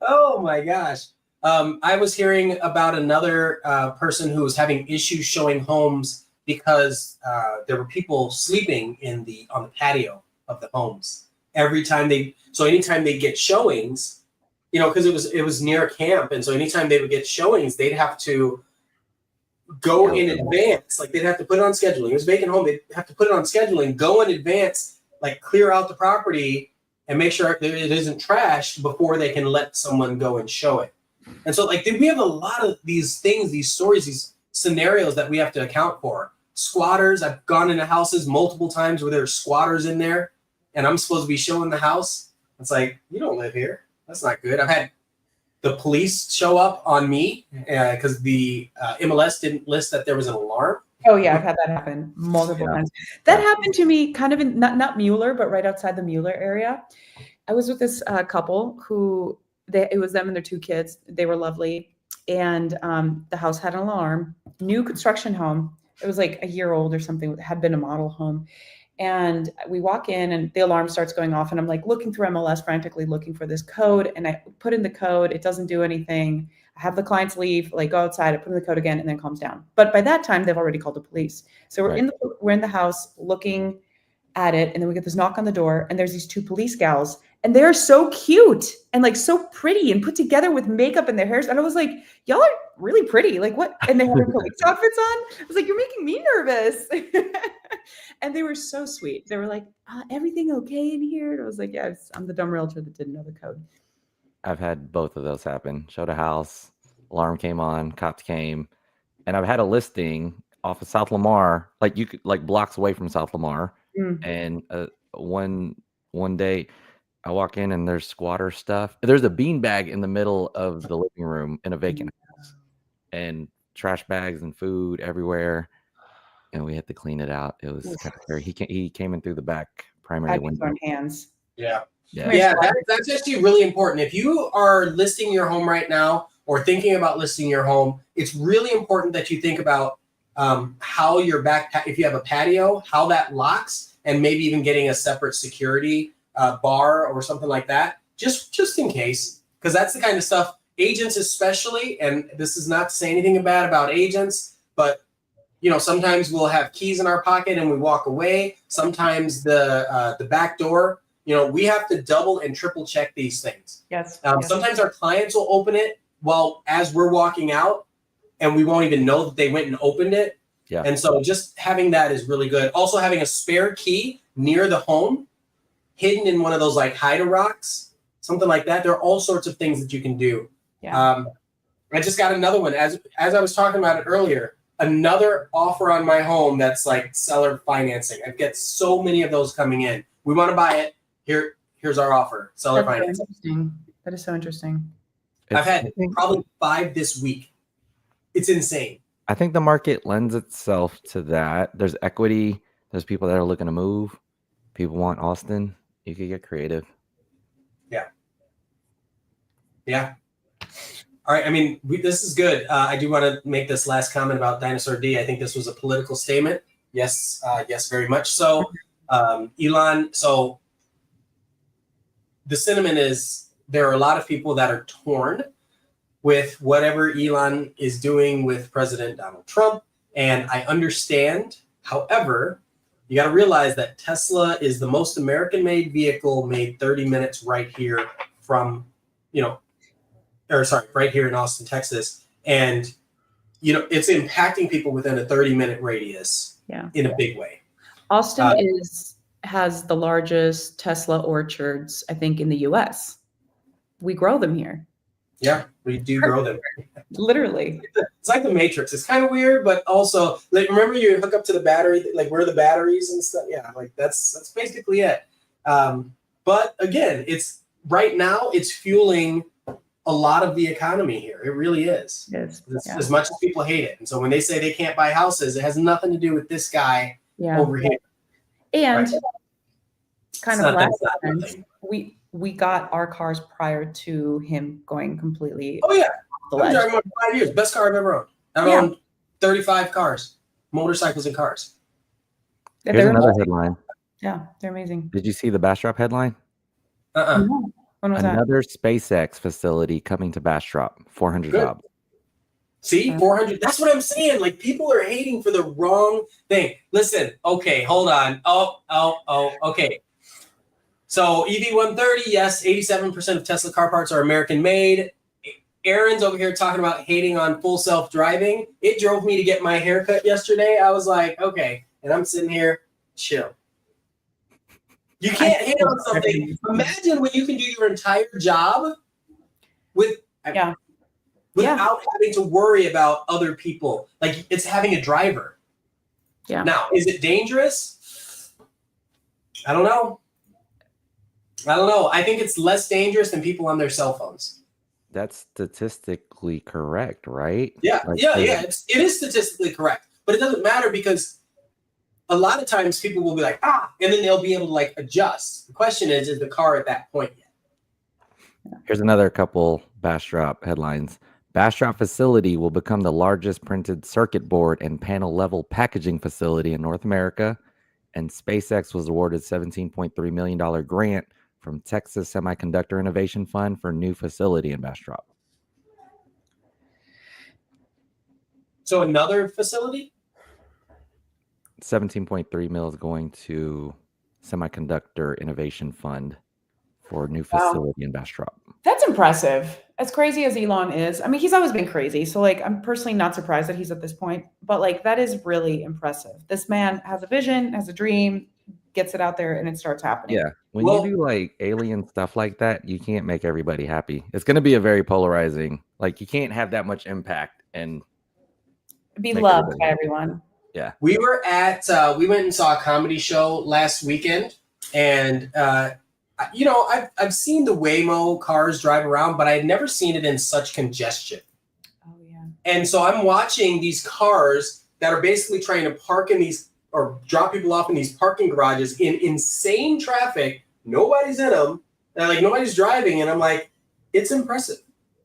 Oh my gosh. I was hearing about another person who was having issues showing homes because there were people sleeping on the patio of the homes. Anytime they get showings, because it was near camp, and so anytime they would get showings, they'd have to go in advance. Like they'd have to put it on scheduling. It was a vacant home. They'd have to put it on scheduling, go in advance, like clear out the property and make sure it isn't trashed before they can let someone go and show it. And so like we have a lot of these things, these stories, these scenarios that we have to account for. Squatters. I've gone into houses multiple times where there's squatters in there, and I'm supposed to be showing the house. It's like, you don't live here. That's not good. I've had the police show up on me because the MLS didn't list that there was an alarm. Oh yeah, I've had that happen multiple times. That happened to me kind of in not Mueller, but right outside the Mueller area. I was with this couple who it was them and their 2 kids. They were lovely, and the house had an alarm. New construction home. It was like a year old or something. It had been a model home. And we walk in and the alarm starts going off, and I'm like looking through MLS frantically looking for this code, and I put in the code. It doesn't do anything. I have the clients leave, like go outside, I put in the code again, and then it calms down. But by that time, they've already called the police. So we're in the house looking at it, and then we get this knock on the door, and there's these 2 police gals, and they're so cute and like so pretty and put together with makeup and their hairs. And I was like, y'all are really pretty. Like what? And they had their police outfits on. I was like, you're making me nervous. And they were so sweet. They were like, everything okay in here? And I was like, yeah, I'm the dumb realtor that didn't know the code. I've had both of those happen. Showed a house, alarm came on, cops came, and I've had a listing off of South Lamar, like you could like blocks away from South Lamar. And one day I walk in and there's squatter stuff. There's a beanbag in the middle of the living room in a vacant house, and trash bags and food everywhere. And we had to clean it out. It was kind of scary. He came in through the back primary window. Hands. Yeah. That's actually really important. If you are listing your home right now or thinking about listing your home, it's really important that you think about how your if you have a patio, how that locks, and maybe even getting a separate security bar or something like that, just in case, because that's the kind of stuff agents especially, and this is not to say anything bad about agents, but sometimes we'll have keys in our pocket and we walk away. Sometimes the back door, we have to double and triple check these things. Yes. Sometimes our clients will open it as we're walking out, and we won't even know that they went and opened it. Yeah. And so just having that is really good. Also having a spare key near the home, hidden in one of those like hide-a-rocks, something like that. There are all sorts of things that you can do. Yeah. I just got another one as I was talking about it earlier. Another offer on my home that's like seller financing. I've got so many of those coming in. We want to buy it. Here's our offer. Seller That's so financing. interesting. That is so interesting. I've had probably 5 this week. It's insane. I think the market lends itself to that. There's equity. There's people that are looking to move. People want Austin. You could get creative. Yeah. All right. I mean, this is good. I do want to make this last comment about Dinosaur D. I think this was a political statement. Yes. Yes, very much so. Elon. So the sentiment is there are a lot of people that are torn with whatever Elon is doing with President Donald Trump. And I understand. However, you got to realize that Tesla is the most American-made vehicle made 30 minutes right here from, right here in Austin, Texas. And, it's impacting people within a 30-minute radius in a big way. Austin has the largest Tesla orchards, I think, in the US. We grow them here. Yeah, we do grow them. Literally. It's like the Matrix. It's kind of weird, but also, like, remember you hook up to the battery, like where are the batteries and stuff? Yeah, like that's basically it. But again, right now it's fueling a lot of the economy here. It really is. Yes. As much as people hate it. And so when they say they can't buy houses, it has nothing to do with this guy over here. And right? kind of last time, we got our cars prior to him going completely. Oh yeah. The I've been ledge. driving one for 5 years. Best car I've ever owned. I've owned 35 cars, motorcycles and cars. Yeah, Here's they're another amazing. headline. Yeah, they're amazing. Did you see the Bastrop headline? No. When was that? Another SpaceX facility coming to Bastrop. 400 Good. jobs. See, 400. That's what I'm saying. Like, people are hating for the wrong thing. Listen, okay, hold on. Oh, okay. So EV130, yes, 87% of Tesla car parts are American made. Aaron's over here talking about hating on full self-driving. It drove me to get my haircut yesterday. I was like, okay. And I'm sitting here, chill. You can't hate on something. Imagine when you can do your entire job without having to worry about other people. Like, it's having a driver. Yeah. Now, is it dangerous? I don't know. I think it's less dangerous than people on their cell phones. That's statistically correct, right? Yeah, Like, it is statistically correct. But it doesn't matter because a lot of times people will be like, and then they'll be able to like adjust. The question is the car at that point yet? Here's another couple Bastrop headlines. Bastrop facility will become the largest printed circuit board and panel level packaging facility in North America. And SpaceX was awarded $17.3 million grant from Texas Semiconductor Innovation Fund for new facility in Bastrop. So another facility? 17.3 mil is going to Semiconductor Innovation Fund for new facility in Bastrop. That's impressive. As crazy as Elon is, I mean, he's always been crazy. So like, I'm personally not surprised that he's at this point, but like, that is really impressive. This man has a vision, has a dream, gets it out there, and it starts happening. Yeah. When you do like alien stuff like that, you can't make everybody happy. It's going to be a very polarizing, like you can't have that much impact and be loved by everyone. Yeah. We were at, we went and saw a comedy show last weekend, and, I've seen the Waymo cars drive around, but I had never seen it in such congestion. Oh, yeah. And so I'm watching these cars that are basically trying to park in these or drop people off in these parking garages in insane traffic. Nobody's in them. Like, nobody's driving. And I'm like, it's impressive.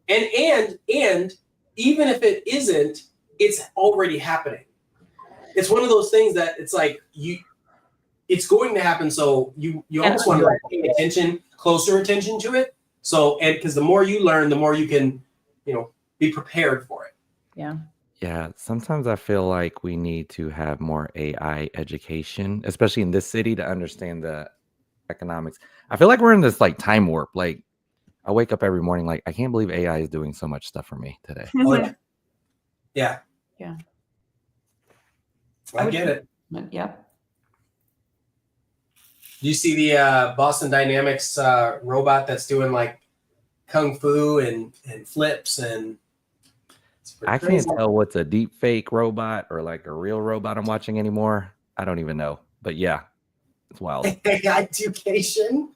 And even if it isn't, it's already happening. It's one of those things that it's like it's going to happen. So you almost want to like pay closer attention to it. So, and because the more you learn, the more you can, be prepared for it. Yeah. Yeah, sometimes I feel like we need to have more AI education, especially in this city, to understand the economics. I feel like we're in this like time warp. Like I wake up every morning like I can't believe AI is doing so much stuff for me today. Oh, yeah. Yeah. Yeah. I get it. Yep. Do you see the Boston Dynamics robot that's doing like kung fu and flips and it's pretty I crazy. can't tell what's a deep fake robot or like a real robot I'm watching anymore. I don't even know. But yeah, it's wild. AI education.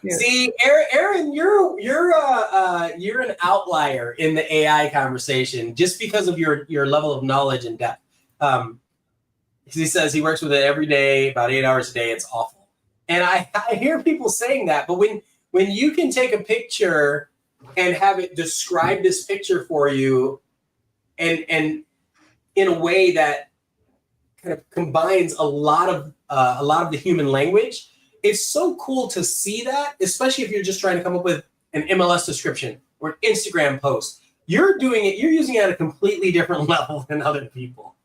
Yeah. See, Aaron, you're an outlier in the AI conversation just because of your level of knowledge and depth. Because he says he works with it every day, about 8 hours a day. It's awful, and I hear people saying that. But when you can take a picture and have it describe this picture for you, and in a way that kind of combines a lot of the human language. It's so cool to see that, especially if you're just trying to come up with an MLS description or an Instagram post. You're using it at a completely different level than other people.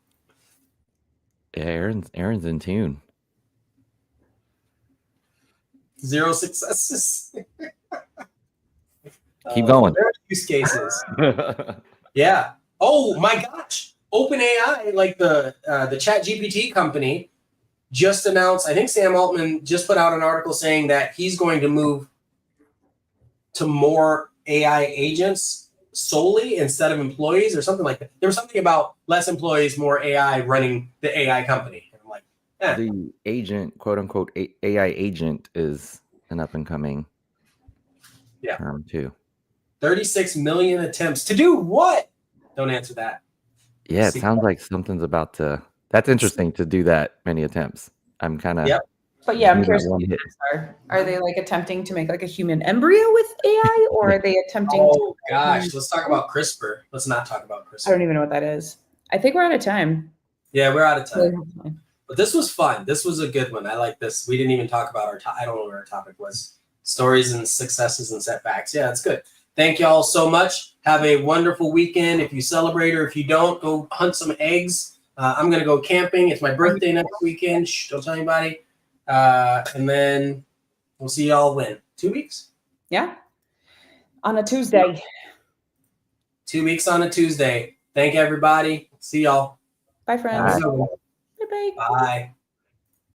Yeah, Aaron's in tune. 0 successes. Keep going. There are use cases. Yeah. Oh my gosh. OpenAI, like the Chat GPT company, just announced, I think Sam Altman just put out an article saying that he's going to move to more AI agents solely instead of employees or something like that. There was something about less employees, more AI running the AI company. And I'm like, The agent, quote unquote, AI agent is an up and coming term too. 36 million attempts to do what? Don't answer that. Yeah, it sounds like something's about to. That's interesting to do that many attempts. I'm kind of. Yep. But yeah, I'm curious what the attempts are. Are they like attempting to make like a human embryo with AI, or are they attempting Oh gosh, let's talk about CRISPR. Let's not talk about I CRISPR. don't even know what that is. I think we're out of time. Yeah, we're out of time. But this was fun. This was a good one. I like this. We didn't even talk about our I don't know what our topic was. Stories and successes and setbacks. Yeah, it's good. Thank you all so much. Have a wonderful weekend. If you celebrate or if you don't, go hunt some eggs. I'm going to go camping. It's my birthday next weekend. Shh, don't tell anybody. And then we'll see y'all when? 2 weeks? Yeah. On a Tuesday. 2 weeks on a Tuesday. Thank everybody. See y'all. Bye, friends. Bye. Bye-bye. Bye.